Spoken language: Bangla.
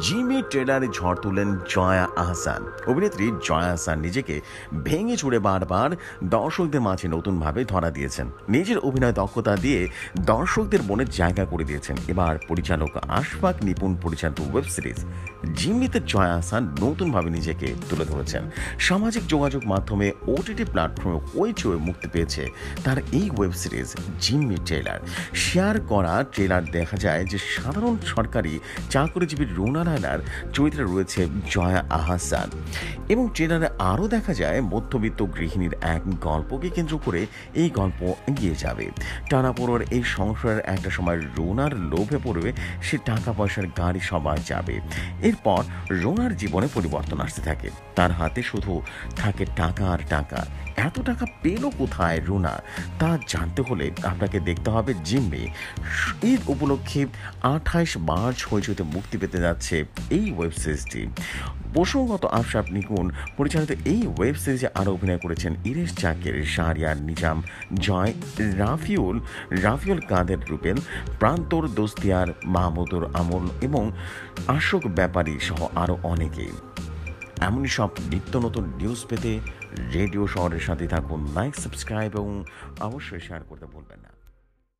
জিমি ট্রেলারে ঝড় তুললেন জয়া আহসান। অভিনেত্রী জয়া আহসান নিজেকে ভেঙে চুড়ে বারবার দর্শকদের মাঝে নতুনভাবে ধরা দিয়েছেন। নিজের অভিনয় দক্ষতা দিয়ে দর্শকদের মনের জায়গা করে দিয়েছেন। এবার পরিচালক আশফাক নিপুণ পরিচালিত ওয়েব সিরিজ জিম্মিতে জয়া আহসান নতুনভাবে নিজেকে তুলে ধরেছেন। সামাজিক যোগাযোগ মাধ্যমে ওটিটি প্ল্যাটফর্মে হইচই মুক্তি পেয়েছে তার এই ওয়েব সিরিজ জিম্মি ট্রেলার। শেয়ার করা ট্রেলার দেখা যায় যে সাধারণ সরকারি চাকরিজীবী রুনা রায়নার চরিত্রে রয়েছে জয়া আহসান এবং ট্রেলারে আরও দেখা যায় মধ্যবিত্ত গৃহিণীর এক গল্পকে কেন্দ্র করে এই গল্প এগিয়ে যাবে। টানাপোড়ের এই সংসারের একটা সময় রুনার লোভে পড়বে সে টাকা পয়সার গাড়ি সবাই যাবে। এরপর রুনার জীবনে পরিবর্তন আসতে থাকে, তার হাতে শুধু থাকে টাকা আর টাকা। এত টাকা পেল কোথায় রুনা তা জানতে হলে আপনাকে দেখতে হবে জিম্মি। ঈদ উপলক্ষে 28 মার্চ হইচইতে মুক্তি পেতে যাচ্ছে এই ওয়েব সিরিজটি। প্রসঙ্গত আশরাফ নিপুণ পরিচালিত এই ওয়েব সিরিজে আরও অভিনয় করেছেন ইরেশ জাকির, শাহরিয়ার নিজাম, জয়, রাফিউল কাদের রুবেল, প্রান্তর দোস্তিয়ার, মাহমুদুর আমল এবং আশোক ব্যাপারী সহ আরও অনেকেই। এমনই সব নিত্য নতুন নিউজ পেতে রেডিও শহরের সাথে থাকুন। লাইক, সাবস্ক্রাইব এবং অবশ্যই শেয়ার করতে ভুলবেন না।